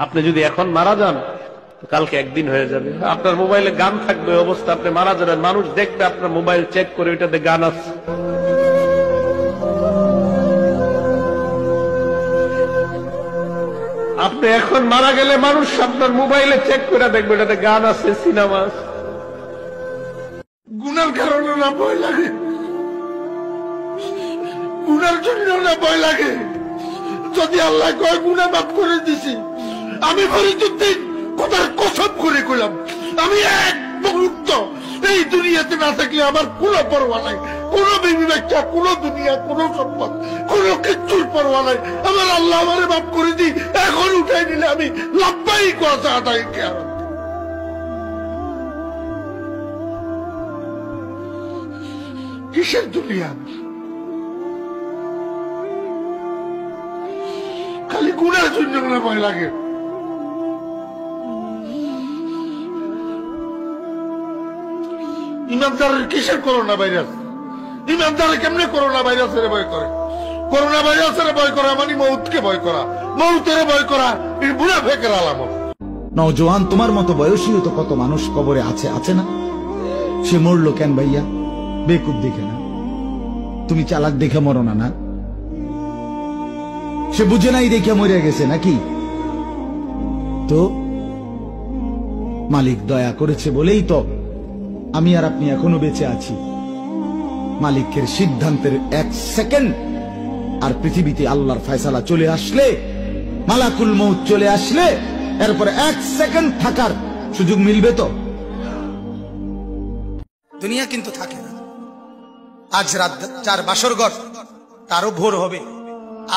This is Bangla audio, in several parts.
আপনি যদি এখন মারা যান কালকে একদিন হয়ে যাবে। আপনার মোবাইলে গান থাকবে, অবস্থা আপনি মারা যাবেন, মানুষ দেখবে আপনার মোবাইল চেক করে ওইটাতে গান আছে। আপনি এখন মারা গেলে মানুষ আপনার মোবাইলে চেক করে দেখবে এটাতে গান আছে, সিনেমা আছে। গুনার কারণে না ভয় লাগে, গুনার জন্য না ভয় লাগে। যদি আল্লাহ কয় গুনাহ মাফ করে দিছি, আমি ফরিদুদ্দিন কথার কসম করে কইলাম, আমি এক মুহূর্ত এই দুনিয়াতে না থাকলে আমার কোনো পরোয়া নাই, কোন বিবি বাচ্চা, কোন দুনিয়া, কোন সম্পদ, কোন কিচ্ছুর পরোয়া নাই। আমার আল্লাহ আমারে মাফ করে দি, এখন উঠাই নিলে আমি লাভবাই কথা আদায় কেন। কিসের দুনিয়া? খালি গুনার জন্য ভয় লাগে। ইমানদারের কিসের করোনা ভাইরাস? ইমানদারে কেমনে করোনা ভাইরাসের ভয় করে? করোনা ভাইরাসের ভয় করা মানে মৌতকে ভয় করা, মৌতের ভয় করা মুনাফিকের আলামত। নওজোয়ান, তোমার মতো বয়সীও তো কত মানুষ কবরে আছে, আছে না? সে মরলো কেন ভাইয়া? বেকুব দেখে না? তুমি চালাক দেখে মরো না? না, সে বুঝে নাই দেখে মরে গেছে নাকি? তো মালিক দয়া করেছে বলেই তো আমি আর আপনি এখনো বেঁচে আছি। মালিকের সিদ্ধান্তের এক সেকেন্ড আর পৃথিবীতে আল্লাহর ফয়সালা চলে আসলে, মালাকুল মউত চলে আসলে, এরপরে এক সেকেন্ড থাকার সুযোগ মিলবে তো? দুনিয়া কিন্তু থাকে না। আজ রাত যার বাসর ঘর তারও ভোর হবে,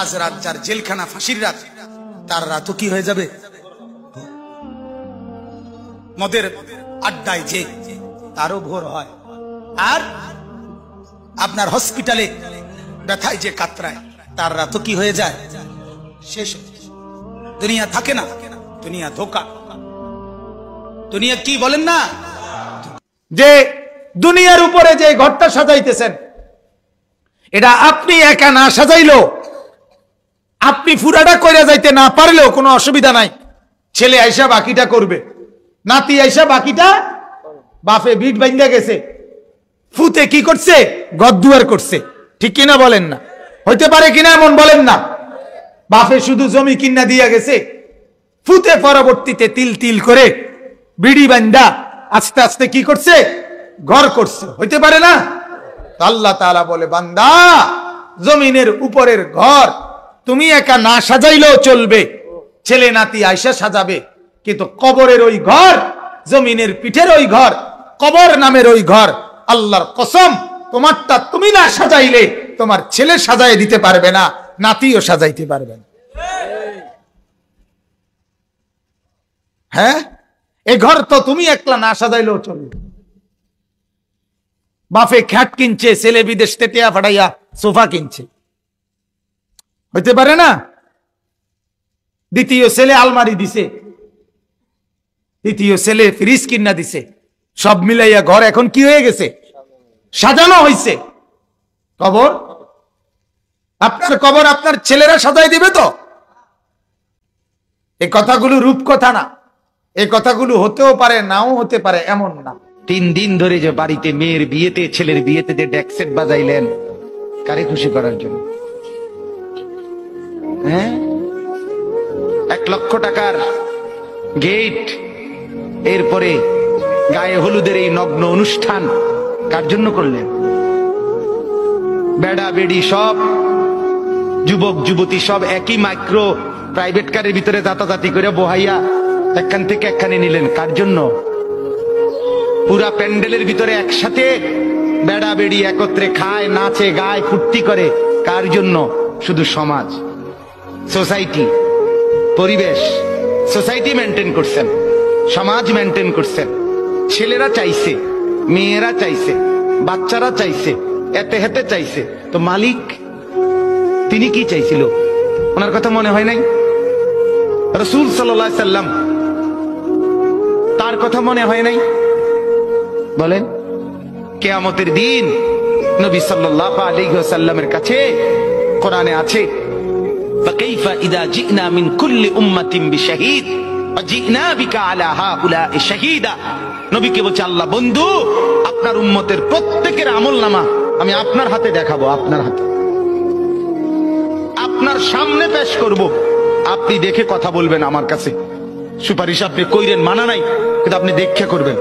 আজ রাত যার জেলখানা ফাঁসির রাত তার রাতও কি হয়ে যাবে? মদের আড্ডায় যে তারও ভোর হয়, আর আপনার হসপিটালে ব্যথায় যে কাতরায় তার রাতও কি হয়ে যায়? শেষ। দুনিয়া থাকে না, দুনিয়া ধোকা। দুনিয়া কি বলেন না, যে দুনিয়ার উপরে যে ঘরটা সাজাইতেছেন এটা আপনি একা না সাজাইলো, আপনি পুরাটা কইরা যাইতে না পারলেও কোনো অসুবিধা নাই, ছেলে আইসা বাকিটা করবে, নাতি আইসা বাকিটা। বাপে বিট বাইন্দা গেছে, ফুতে কি করছে? গদ্দুয়ার করছে, ঠিক কিনা বলেন না? হইতে পারে কিনা এমন বলেন না? বাপে শুধু জমি কিনা দিয়া গেছে, ফুতে পরবর্তীতে তিল তিল করে বিড়ি বান্দা আস্তে আস্তে কি করছে? ঘর করছে, হইতে পারে না? আল্লাহ তাআলা বলে, বান্দা জমিনের উপরের ঘর তুমি একা না সাজাইলেও চলবে, ছেলে নাতি আয়সা সাজাবে, কিন্তু কবরের ওই ঘর, জমিনের পিঠের ওই ঘর, কবর নামের ওই ঘর, আল্লাহর কসম তোমারটা তুমি না সাজাইলে তোমার ছেলে সাজাই দিতে পারবে না, নাতিও সাজাইতে পারবে না। হ্যাঁ, এই ঘর তো তুমি একলা না সাজাইলেও চলবে। বাপে খ্যাট কিনছে, ছেলে বিদেশ থেকে ফাটাইয়া সোফা কিনছে, হইতে পারে না? দ্বিতীয় ছেলে আলমারি দিছে, তৃতীয় ছেলে ফ্রিজ কিনা দিছে, সব মিলাইয়া ঘর এখন কি হয়ে গেছে? সাজানো হয়েছে। কবর, আপনার কবর আপনার ছেলেরা সাজাই দিবে তো? এই কথাগুলো রূপকথা না, এই কথাগুলো হতেও পারে নাও হতে পারে, এমন না। 3 দিন ধরে যে বাড়িতে মেয়ের বিয়েতে, ছেলের বিয়েতে যে ডেকসেট বাজাইলেন কারে খুশি করার জন্য? হ্যাঁ, 1 লক্ষ টাকার গেট, এরপরে গায়ে হলুদের এই নগ্ন অনুষ্ঠান কার জন্য করলেন? বেড়া বেড়ি সব, যুবক যুবতী সব একই মাইক্রো প্রাইভেট কারের ভিতরে যাতাযাতি করে বহাইয়া একখান থেকে একখানে নিলেন, কার জন্য? পুরা প্যান্ডেলের ভিতরে একসাথে বেড়া বেড়ি একত্রে খায়, নাচে, গায়, ফুর্তি করে, কার জন্য? শুধু সমাজ, সোসাইটি, পরিবেশ, সোসাইটি মেনটেন করছেন, সমাজ মেনটেন করছেন। ছেলেরা চাইছে, মেয়েরা চাইছে, বাচ্চারা চাইছে, এতে হেতে চাইছে, তো মালিক তিনি কি চাইছিল? ওনার কথা মনে হয় নাই? রাসূল সাল্লাল্লাহু আলাইহি সাল্লাম, তার কথা মনে হয় নাই? বলেন, কিয়ামতের দিন নবী সাল্লাল্লাহু আলাইহি ওয়াসাল্লামের কাছে কোরআনে আছে, ফাকাইফা ইযা জিনা মিন কুল্লি উম্মাতিন বিশাহীদ ওয়া জিনা বিকা আলা হাউলা'i শাহীদা। নবীকে বলছে আল্লাহ, বন্ধু আপনার উম্মতের প্রত্যেকের আমলনামা আমি আপনার হাতে দেখাবো, আপনার হাতে, আপনার সামনে পেশ করব, আপনি দেখে কথা বলবেন আমার কাছে। সুপারিশ আপনি কইরেন, মানা নাই, কিন্তু আপনি দেখে করবেন।